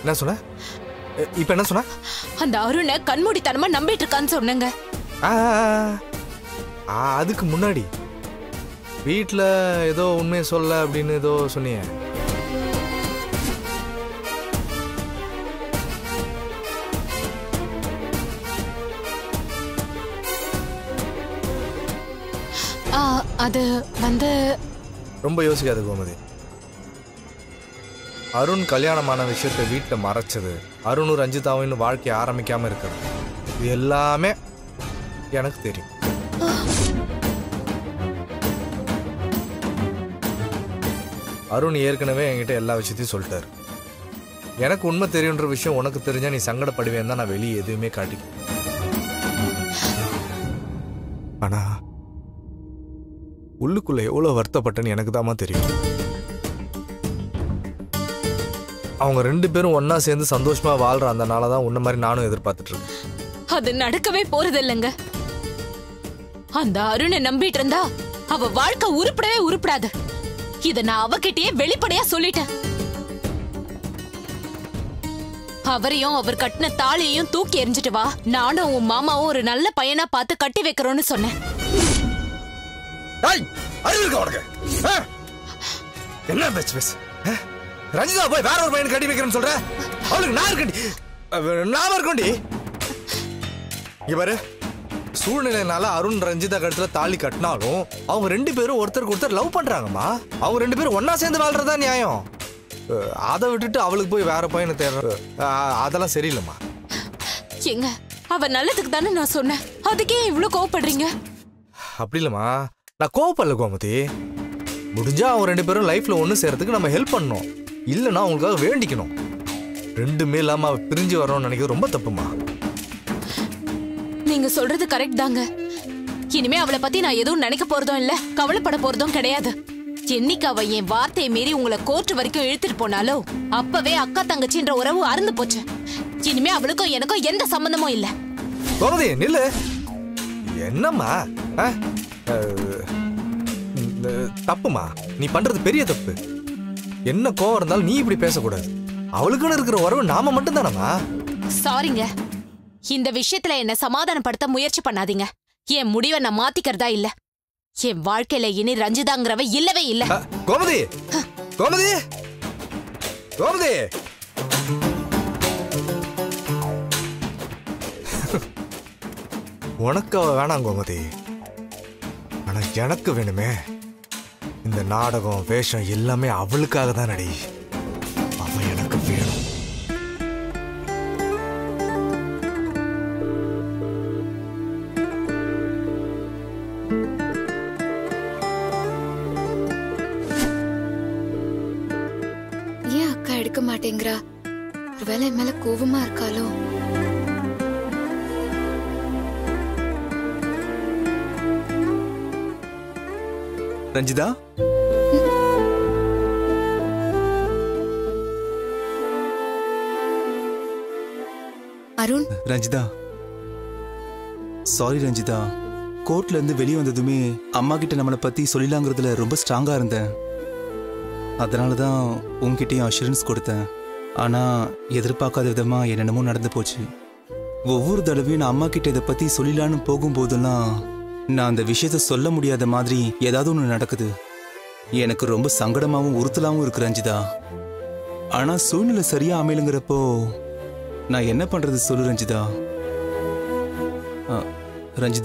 என்ன சொன்ன? இப்ப என்ன சொன்ன? அந்த அருணை கண்மூடித்தனமா நம்பிட்டு இருக்கான்னு சொன்னங்க. அதுக்கு முன்னாடி வீட்டுல ஏதோ உண்மையை சொல்ல அப்படின்னு ஏதோ சொன்னீங்க. அது வந்து ரொம்ப யோசிக்காது கோமதி. அருண் கல்யாணமான விஷயத்தை வீட்டில் மறைச்சது, அருணும் ரஞ்சிதாவும் இன்னும் வாழ்க்கையை ஆரம்பிக்காம இருக்கிறது, இது எல்லாமே எனக்கு தெரியும். அருண் ஏற்கனவே என்கிட்ட எல்லா விஷயத்தையும் சொல்லிட்டாரு. எனக்கு உண்மை தெரியுன்ற விஷயம் உனக்கு தெரிஞ்சா நீ சங்கடப்படுவேன் தான் நான் வெளியே எதுவுமே காட்டிக்க. ஆனா உள்ளுக்குள்ள எவ்வளவு வருத்தப்பட்டேன்னு எனக்கு தாமா தெரியும். அவங்க 2 பேரும் ஒன்னா சேர்ந்து சந்தோஷமா வாழ்ற அந்த நாளதான் உன்ன மாதிரி நானும் எதிர்பார்த்துட்டு இருக்கேன். அது நடக்கவே போறது இல்லைங்க. அந்த அருணை நம்பிட்டு இருந்தா அவ வாழ்க்கை உருப்படவே உருப்படாது. இத நான் அவகிட்டயே வெளிப்படையா சொல்லிட்டேன். அவரையும் அவர் கட்டின தாலியையும் தூக்கி எறிஞ்சிட்டு வா, நானும் உன் மாமாவும் ஒரு நல்ல பையனா பார்த்து கட்டி வைக்கிறோன்னு சொன்னேன். என்ன பேச்சு பேசு? ரஞ்சிதா போய் வேற ஒரு பையன் கட்டி வைக்கிறேன்னு சொல்ற? அவளுக்கு நான் இருக்கண்டி, நாம இருக்கண்டி. இங்க பாரு, சூழ்நிலைனால அருண் ரஞ்சிதா கழுத்துல தாலி கட்டினாலும் அவங்க 2 பேரும் ஒருத்தருக்கு ஒருத்தர் லவ் பண்றாங்கம்மா. அவங்க 2 பேரும் ஒன்னா சேர்ந்து வாழ்றதா நியாயம். அதை விட்டுட்டு அவளுக்கு போய் வேற பையனை தேடுற அதெல்லாம் சரியில்லைம்மா. ஏங்க, அவ நல்லதுக்கு தானே நான் சொன்னேன், அதுக்கே இவ்வளவு கோவப்படுறீங்க? அப்படி இல்லம்மா, நான் கோவப்படல கோமதி. முடிஞ்சா அவங்க 2 பேரும் லைஃப்ல ஒண்ணு சேர்றதுக்கு நம்ம ஹெல்ப் பண்ணணும், இல்லைன்னா அவங்களுக்காக வேண்டிக்கணும். 2மே இல்லாம பிரிஞ்சு வரணும்னு நினைக்கிறது ரொம்ப தப்புமா. நீங்க சொல்றது கரெக்ட் தாங்க. இனிமே அவளை பத்தி நான் எதுவும் நினைக்க போறதும் இல்ல, கவலைப்பட போறதும் கிடையாது. என்னைக்கு அவ என் வார்த்தையை மீறி உங்களை கோர்ட் வரைக்கும் இழுத்துட்டு போனாலோ அப்பவே அக்கா தங்கச்சின்ற உறவு அறுந்து போச்சு. இனிமே அவளுக்கும் எனக்கும் எந்த சம்பந்தமும் இல்ல. கோமதி நில்லு. என்னம்மா தப்புமா, நீ பண்றது பெரிய தப்பு. என்ன கோவம் இருந்தாலும் நீ இப்படி பேசக்கூடாது. அவளுக்குன்னு இருக்கிற உறவு நாம மட்டும் தானம்மா. சாரிங்க, இந்த விஷயத்துல என்ன சமாதானப்படுத்த முயற்சி பண்ணாதீங்க. என் முடிவை நான் மாத்திக்கிறதா இல்ல. என் வாழ்க்கையில இனி ரஞ்சிதாங்கிறவ இல்லவே இல்ல. கோமதி, கோமதி, கோமதி. உனக்கு அவ வேணாம் கோமதி, ஆனா எனக்கு வேணுமே. இந்த நாடகம் வேஷம் எல்லாமே அவளுக்காக தான் நடி. அவ எனக்கு வேணும். ஏன் அக்கா எடுக்க மாட்டேங்கிறா? ஒருவேளை என் மேல கோவமா இருக்காளோ? ரஞ்சிதா, அருண். ரஞ்சிதா சாரி ரஞ்சிதா. கோர்ட்ல இருந்து வெளியே வந்ததுமே அம்மா கிட்ட நம்மளை பத்தி சொல்லிலாங்கிறதுல ரொம்ப ஸ்ட்ராங்கா இருந்தேன். அதனாலதான் உங்ககிட்டயும் அஷூரன்ஸ் கொடுத்தேன். ஆனா எதிர்பார்க்காத விதமா என்னென்னமோ நடந்து போச்சு. ஒவ்வொரு தடவையும் நான் அம்மா கிட்ட இதை பத்தி சொல்லிலான்னு போகும்போதெல்லாம் நான் அந்த விஷயத்த சொல்ல முடியாத மாதிரி ஏதாவது ஒன்று நடக்குது. எனக்கு ரொம்ப சங்கடமாவும் உறுத்தலாவும் இருக்கு ரஞ்சிதா. ஆனா சூழ்நிலை சரியா அமையலுங்கிறப்போ நான் என்ன பண்றது சொல்லு ரஞ்சிதா. ரஞ்சிதா